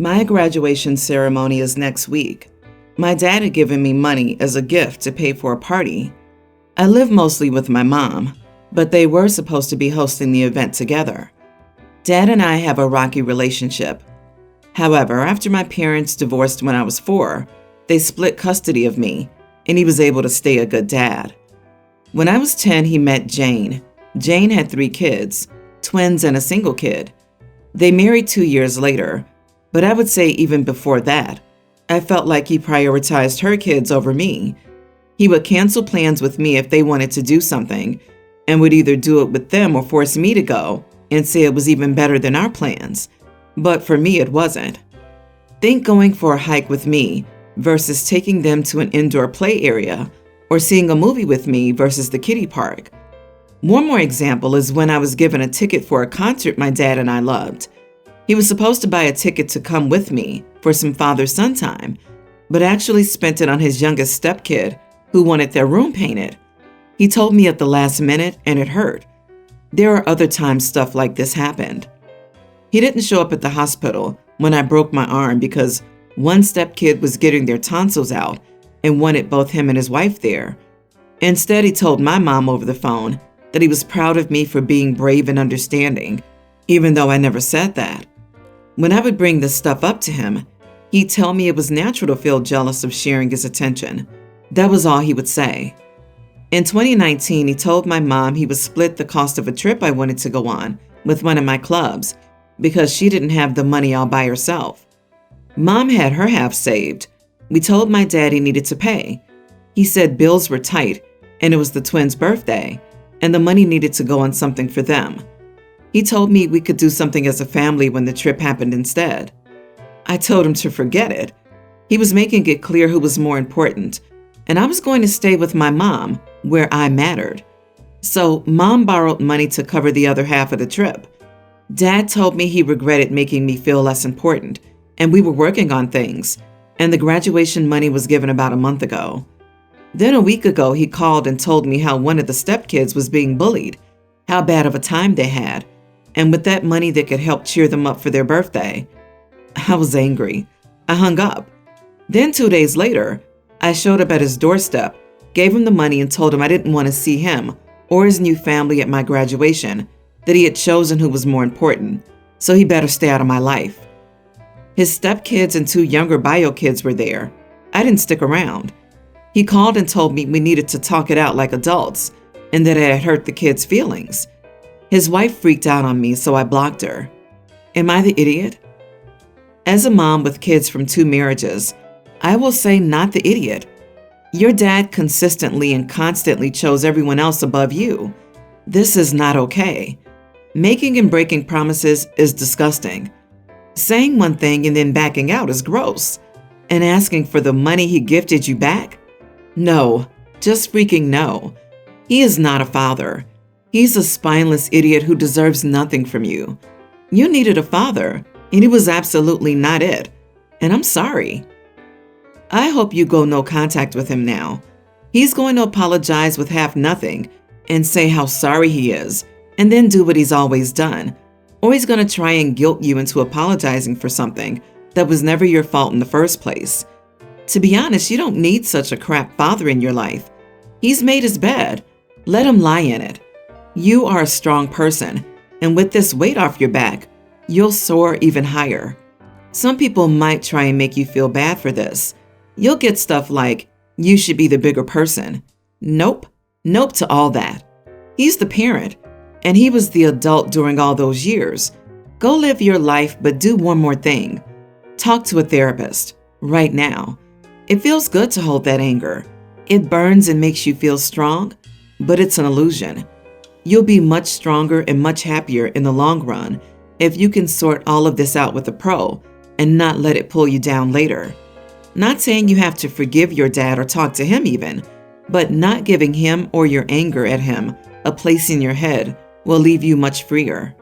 My graduation ceremony is next week. My dad had given me money as a gift to pay for a party. I live mostly with my mom, but they were supposed to be hosting the event together. Dad and I have a rocky relationship. However, after my parents divorced when I was 4, they split custody of me, and he was able to stay a good dad. When I was 10, he met Jane. Jane had 3 kids, twins and a single kid. They married 2 years later, but I would say even before that, I felt like he prioritized her kids over me. He would cancel plans with me if they wanted to do something, and would either do it with them or force me to go and say it was even better than our plans. But for me, it wasn't. Think going for a hike with me versus taking them to an indoor play area, or seeing a movie with me versus the kiddie park. One more example is when I was given a ticket for a concert my dad and I loved. He was supposed to buy a ticket to come with me for some father-son time, but actually spent it on his youngest stepkid who wanted their room painted. He told me at the last minute, and it hurt. There are other times stuff like this happened. He didn't show up at the hospital when I broke my arm because one stepkid was getting their tonsils out and wanted both him and his wife there. Instead, he told my mom over the phone that he was proud of me for being brave and understanding, even though I never said that. When I would bring this stuff up to him, he'd tell me it was natural to feel jealous of sharing his attention. That was all he would say. In 2019, he told my mom he would split the cost of a trip I wanted to go on with one of my clubs because she didn't have the money all by herself. Mom had her half saved. We told my dad he needed to pay. He said bills were tight and it was the twins' birthday and the money needed to go on something for them. He told me we could do something as a family when the trip happened instead. I told him to forget it. He was making it clear who was more important, and I was going to stay with my mom where I mattered. So mom borrowed money to cover the other half of the trip. Dad told me he regretted making me feel less important, and we were working on things, and the graduation money was given about a month ago. Then a week ago, he called and told me how one of the stepkids was being bullied, how bad of a time they had, and with that money they could help cheer them up for their birthday. I was angry. I hung up. Then 2 days later, I showed up at his doorstep, gave him the money and told him I didn't want to see him or his new family at my graduation, that he had chosen who was more important, so he better stay out of my life. His stepkids and 2 younger bio kids were there. I didn't stick around. He called and told me we needed to talk it out like adults and that it had hurt the kids' feelings. His wife freaked out on me, so I blocked her. Am I the idiot? As a mom with kids from 2 marriages, I will say not the idiot. Your dad consistently and constantly chose everyone else above you. This is not okay. Making and breaking promises is disgusting. Saying one thing and then backing out is gross. And asking for the money he gifted you back? No, just freaking no. He is not a father. He's a spineless idiot who deserves nothing from you. You needed a father, and he was absolutely not it. And I'm sorry. I hope you go no contact with him now. He's going to apologize with half nothing and say how sorry he is, and then do what he's always done. Or he's going to try and guilt you into apologizing for something that was never your fault in the first place. To be honest, you don't need such a crap father in your life. He's made his bed. Let him lie in it. You are a strong person, and with this weight off your back, you'll soar even higher. Some people might try and make you feel bad for this. You'll get stuff like, you should be the bigger person. Nope. Nope to all that. He's the parent, and he was the adult during all those years. Go live your life, but do one more thing. Talk to a therapist, right now. It feels good to hold that anger. It burns and makes you feel strong, but it's an illusion. You'll be much stronger and much happier in the long run if you can sort all of this out with a pro and not let it pull you down later. Not saying you have to forgive your dad or talk to him even, but not giving him or your anger at him a place in your head will leave you much freer.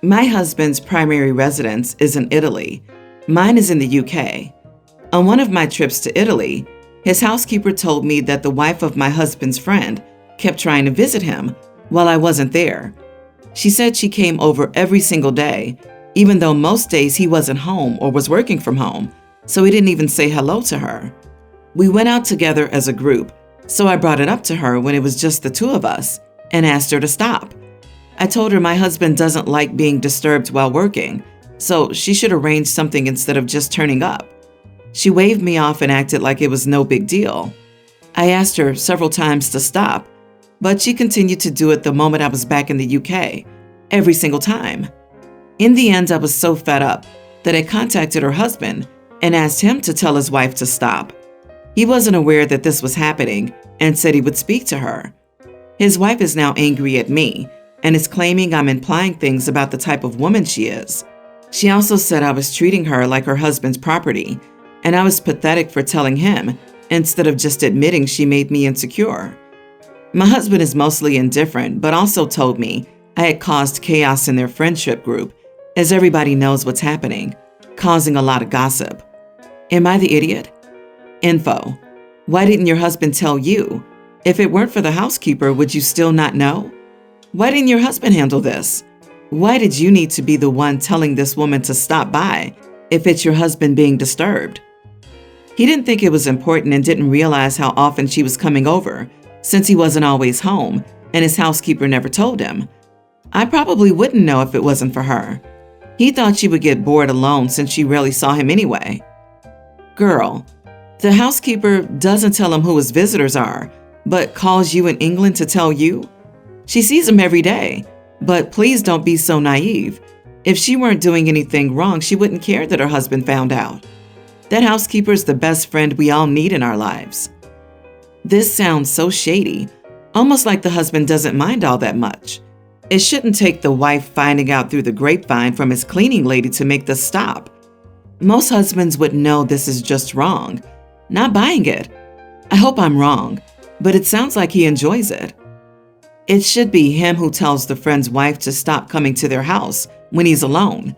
My husband's primary residence is in Italy. Mine is in the UK. On one of my trips to Italy, his housekeeper told me that the wife of my husband's friend kept trying to visit him while I wasn't there. She said she came over every single day, even though most days he wasn't home or was working from home, so he didn't even say hello to her. We went out together as a group, so I brought it up to her when it was just the two of us and asked her to stop. I told her my husband doesn't like being disturbed while working, so she should arrange something instead of just turning up. She waved me off and acted like it was no big deal. I asked her several times to stop, but she continued to do it the moment I was back in the UK, every single time. In the end, I was so fed up that I contacted her husband and asked him to tell his wife to stop. He wasn't aware that this was happening and said he would speak to her. His wife is now angry at me and is claiming I'm implying things about the type of woman she is. She also said I was treating her like her husband's property, and I was pathetic for telling him instead of just admitting she made me insecure. My husband is mostly indifferent, but also told me I had caused chaos in their friendship group, as everybody knows what's happening, causing a lot of gossip. Am I the idiot? Info. Why didn't your husband tell you? If it weren't for the housekeeper, would you still not know? Why didn't your husband handle this? Why did you need to be the one telling this woman to stop by if it's your husband being disturbed? He didn't think it was important and didn't realize how often she was coming over, since he wasn't always home and his housekeeper never told him. I probably wouldn't know if it wasn't for her. He thought she would get bored alone since she rarely saw him anyway. Girl, the housekeeper doesn't tell him who his visitors are, but calls you in England to tell you? She sees him every day, but please don't be so naive. If she weren't doing anything wrong, she wouldn't care that her husband found out. That housekeeper is the best friend we all need in our lives. This sounds so shady, almost like the husband doesn't mind all that much. It shouldn't take the wife finding out through the grapevine from his cleaning lady to make this stop. Most husbands would know this is just wrong, not buying it. I hope I'm wrong, but it sounds like he enjoys it. It should be him who tells the friend's wife to stop coming to their house when he's alone.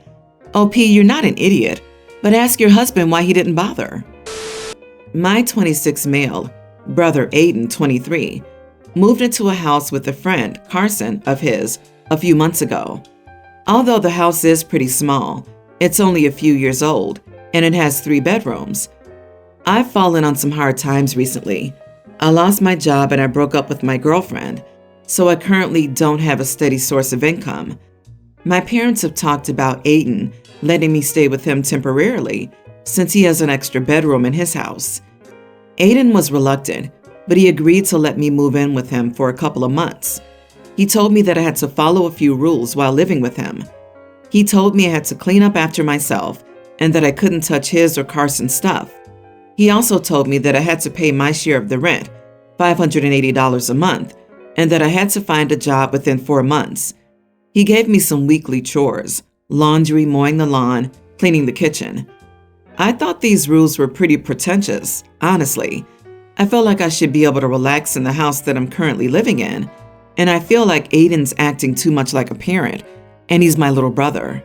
OP, you're not an idiot, but ask your husband why he didn't bother. My 26 male, brother Aiden, 23, moved into a house with a friend, Carson, of his, a few months ago. Although the house is pretty small, it's only a few years old, and it has 3 bedrooms. I've fallen on some hard times recently. I lost my job and I broke up with my girlfriend, so I currently don't have a steady source of income. My parents have talked about Aiden letting me stay with him temporarily, since he has an extra bedroom in his house. Aiden was reluctant, but he agreed to let me move in with him for a couple of months. He told me that I had to follow a few rules while living with him. He told me I had to clean up after myself and that I couldn't touch his or Carson's stuff. He also told me that I had to pay my share of the rent, $580 a month, and that I had to find a job within 4 months. He gave me some weekly chores: laundry, mowing the lawn, cleaning the kitchen. I thought these rules were pretty pretentious, honestly. I felt like I should be able to relax in the house that I'm currently living in, and I feel like Aiden's acting too much like a parent, and he's my little brother.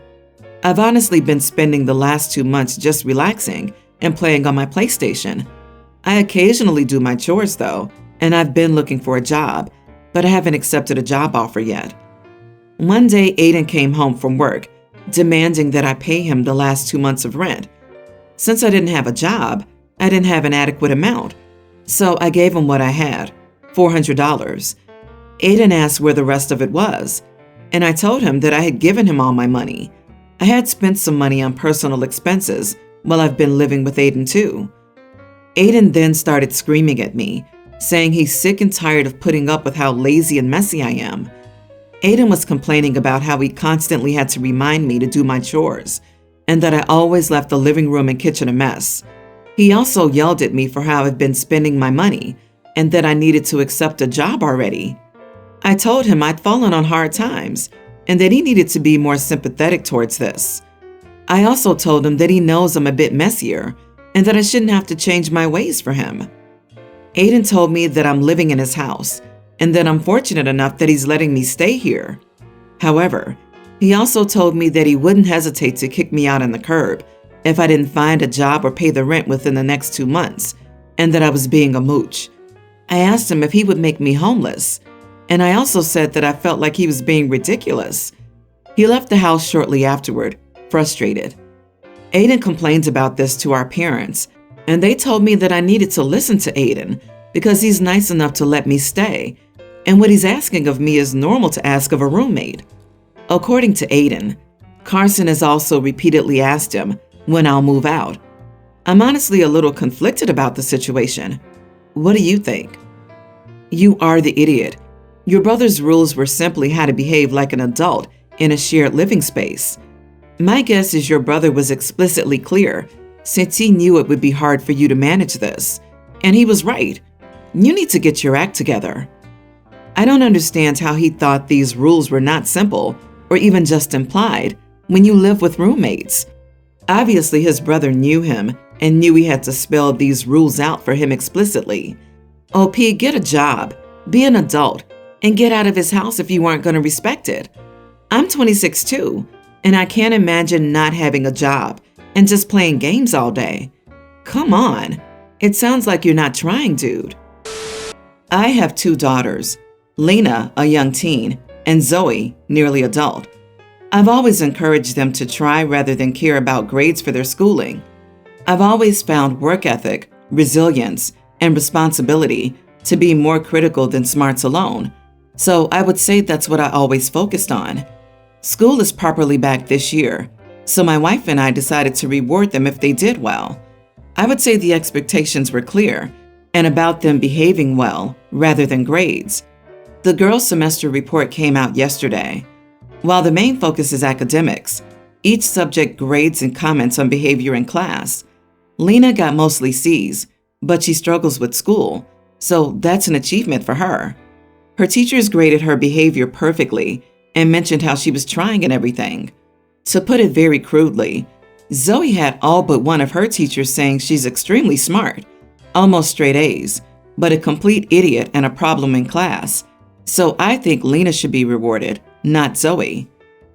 I've honestly been spending the last 2 months just relaxing and playing on my PlayStation. I occasionally do my chores though, and I've been looking for a job, but I haven't accepted a job offer yet. One day, Aiden came home from work, demanding that I pay him the last 2 months of rent. Since I didn't have a job, I didn't have an adequate amount, so I gave him what I had, $400. Aiden asked where the rest of it was, and I told him that I had given him all my money. I had spent some money on personal expenses while I've been living with Aiden too. Aiden then started screaming at me, saying he's sick and tired of putting up with how lazy and messy I am. Aiden was complaining about how he constantly had to remind me to do my chores, and that I always left the living room and kitchen a mess. He also yelled at me for how I've been spending my money, and that I needed to accept a job already. I told him I'd fallen on hard times, and that he needed to be more sympathetic towards this. I also told him that he knows I'm a bit messier, and that I shouldn't have to change my ways for him. Aiden told me that I'm living in his house, and that I'm fortunate enough that he's letting me stay here. However, he also told me that he wouldn't hesitate to kick me out on the curb if I didn't find a job or pay the rent within the next 2 months, and that I was being a mooch. I asked him if he would make me homeless, and I also said that I felt like he was being ridiculous. He left the house shortly afterward, frustrated. Aiden complained about this to our parents, and they told me that I needed to listen to Aiden because he's nice enough to let me stay, and what he's asking of me is normal to ask of a roommate. According to Aiden, Carson has also repeatedly asked him when I'll move out. I'm honestly a little conflicted about the situation. What do you think? You are the idiot. Your brother's rules were simply how to behave like an adult in a shared living space. My guess is your brother was explicitly clear since he knew it would be hard for you to manage this. And he was right. You need to get your act together. I don't understand how he thought these rules were not simple or even just implied when you live with roommates. Obviously, his brother knew him and knew he had to spell these rules out for him explicitly. OP, get a job, be an adult, and get out of his house if you aren't going to respect it. I'm 26 too, and I can't imagine not having a job and just playing games all day. Come on, it sounds like you're not trying, dude. I have 2 daughters, Lena, a young teen, and Zoe, nearly adult. I've always encouraged them to try rather than care about grades for their schooling. I've always found work ethic, resilience, and responsibility to be more critical than smarts alone. So I would say that's what I always focused on. School is properly back this year, so my wife and I decided to reward them if they did well. I would say the expectations were clear and about them behaving well rather than grades. The girls' semester report came out yesterday. While the main focus is academics, each subject grades and comments on behavior in class. Lena got mostly C's, but she struggles with school, so that's an achievement for her. Her teachers graded her behavior perfectly and mentioned how she was trying and everything. To put it very crudely, Zoe had all but one of her teachers saying she's extremely smart, almost straight A's, but a complete idiot and a problem in class. So I think Lena should be rewarded, not Zoe.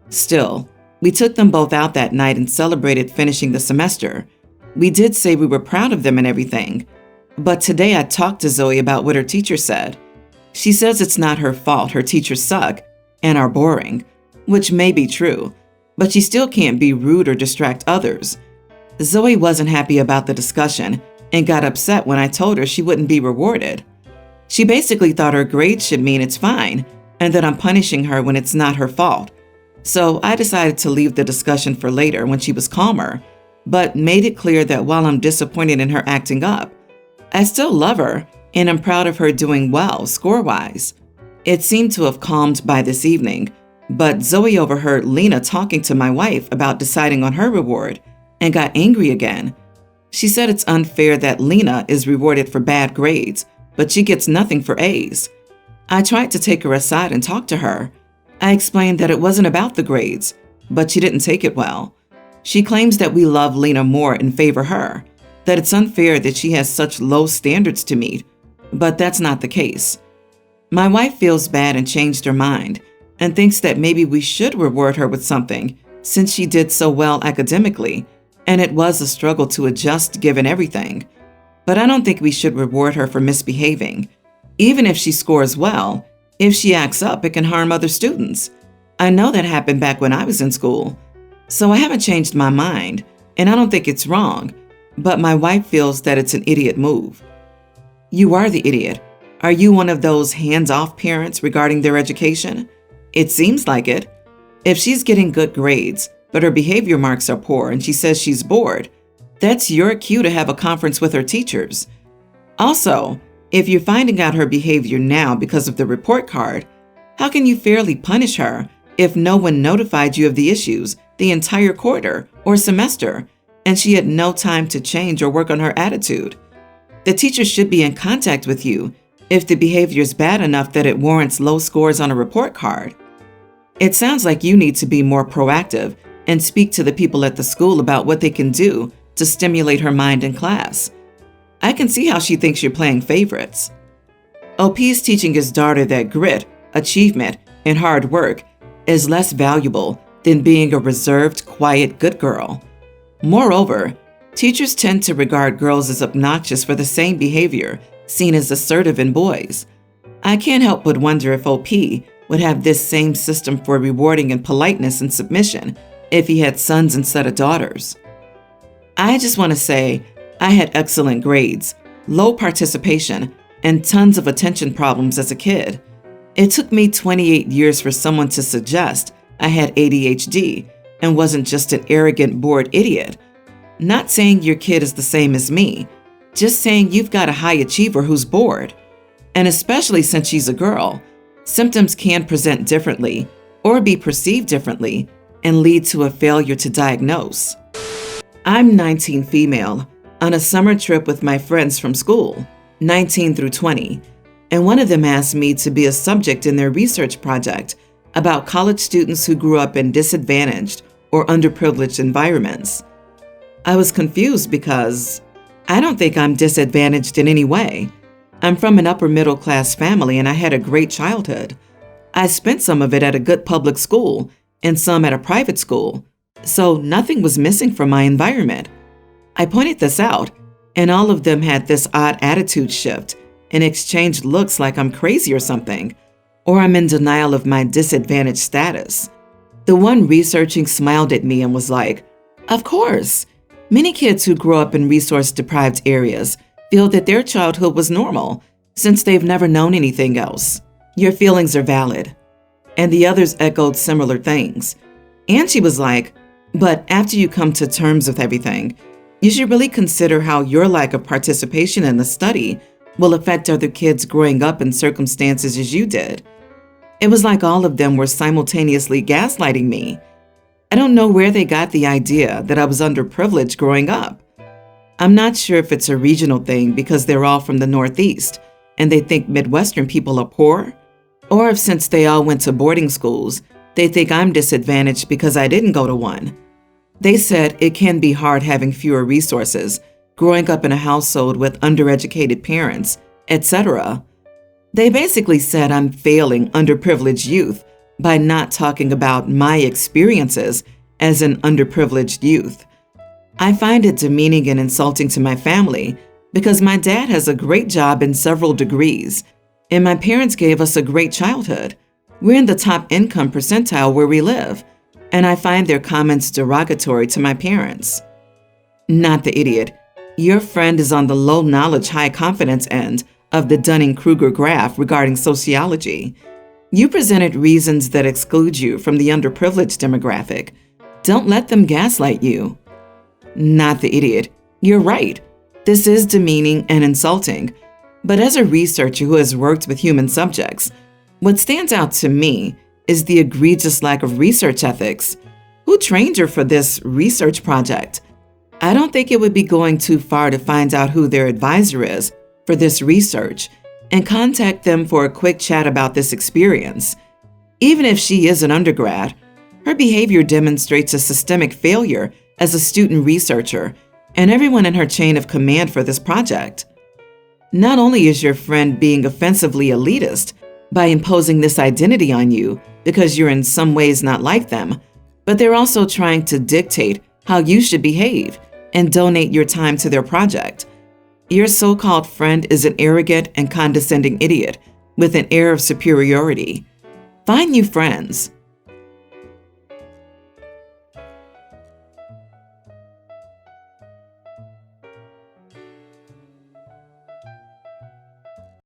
Still, we took them both out that night and celebrated finishing the semester. We did say we were proud of them and everything, but today I talked to Zoe about what her teacher said. She says it's not her fault her teachers suck and are boring, which may be true, but she still can't be rude or distract others. Zoe wasn't happy about the discussion and got upset when I told her she wouldn't be rewarded. She basically thought her grades should mean it's fine and that I'm punishing her when it's not her fault. So I decided to leave the discussion for later when she was calmer, but made it clear that while I'm disappointed in her acting up, I still love her and I'm proud of her doing well score-wise. It seemed to have calmed by this evening, but Zoe overheard Lena talking to my wife about deciding on her reward and got angry again. She said it's unfair that Lena is rewarded for bad grades, but she gets nothing for A's. I tried to take her aside and talk to her. I explained that it wasn't about the grades, but she didn't take it well. She claims that we love Lena more and favor her, that it's unfair that she has such low standards to meet, but that's not the case. My wife feels bad and changed her mind and thinks that maybe we should reward her with something since she did so well academically, and it was a struggle to adjust given everything. But I don't think we should reward her for misbehaving. Even if she scores well, if she acts up, it can harm other students. I know that happened back when I was in school. So I haven't changed my mind, and I don't think it's wrong, but my wife feels that it's an idiot move. You are the idiot. Are you one of those hands-off parents regarding their education? It seems like it. If she's getting good grades, but her behavior marks are poor and she says she's bored, that's your cue to have a conference with her teachers. Also, if you're finding out her behavior now because of the report card, how can you fairly punish her if no one notified you of the issues the entire quarter or semester, and she had no time to change or work on her attitude? The teacher should be in contact with you if the behavior is bad enough that it warrants low scores on a report card. It sounds like you need to be more proactive and speak to the people at the school about what they can do to stimulate her mind in class. I can see how she thinks you're playing favorites. OP is teaching his daughter that grit, achievement, and hard work is less valuable than being a reserved, quiet, good girl. Moreover, teachers tend to regard girls as obnoxious for the same behavior seen as assertive in boys. I can't help but wonder if OP would have this same system for rewarding in politeness and submission if he had sons instead of daughters. I just want to say I had excellent grades, low participation, and tons of attention problems as a kid. It took me 28 years for someone to suggest I had ADHD and wasn't just an arrogant, bored idiot. Not saying your kid is the same as me, just saying you've got a high achiever who's bored. And especially since she's a girl, symptoms can present differently or be perceived differently and lead to a failure to diagnose. I'm 19 female, on a summer trip with my friends from school, 19 through 20, and one of them asked me to be a subject in their research project about college students who grew up in disadvantaged or underprivileged environments. I was confused because I don't think I'm disadvantaged in any way. I'm from an upper middle class family and I had a great childhood. I spent some of it at a good public school and some at a private school, so nothing was missing from my environment. I pointed this out, and all of them had this odd attitude shift and exchanged looks like I'm crazy or something, or I'm in denial of my disadvantaged status. The one researching smiled at me and was like, "Of course, many kids who grow up in resource-deprived areas feel that their childhood was normal since they've never known anything else. Your feelings are valid." And the others echoed similar things. And she was like, "But after you come to terms with everything, you should really consider how your lack of participation in the study will affect other kids growing up in circumstances as you did." It was like all of them were simultaneously gaslighting me. I don't know where they got the idea that I was underprivileged growing up. I'm not sure if it's a regional thing because they're all from the Northeast and they think Midwestern people are poor, or if since they all went to boarding schools, they think I'm disadvantaged because I didn't go to one. They said it can be hard having fewer resources, growing up in a household with undereducated parents, etc. They basically said I'm failing underprivileged youth by not talking about my experiences as an underprivileged youth. I find it demeaning and insulting to my family because my dad has a great job and several degrees, and my parents gave us a great childhood. We're in the top income percentile where we live, and I find their comments derogatory to my parents. Not the idiot. Your friend is on the low knowledge, high confidence end of the Dunning-Kruger graph regarding sociology. You presented reasons that exclude you from the underprivileged demographic. Don't let them gaslight you. Not the idiot. You're right. This is demeaning and insulting. But as a researcher who has worked with human subjects, what stands out to me is the egregious lack of research ethics. Who trained you for this research project? I don't think it would be going too far to find out who their advisor is for this research and contact them for a quick chat about this experience. Even if she is an undergrad, her behavior demonstrates a systemic failure as a student researcher and everyone in her chain of command for this project. Not only is your friend being offensively elitist by imposing this identity on you because you're in some ways not like them, but they're also trying to dictate how you should behave and donate your time to their project. Your so-called friend is an arrogant and condescending idiot with an air of superiority. Find new friends.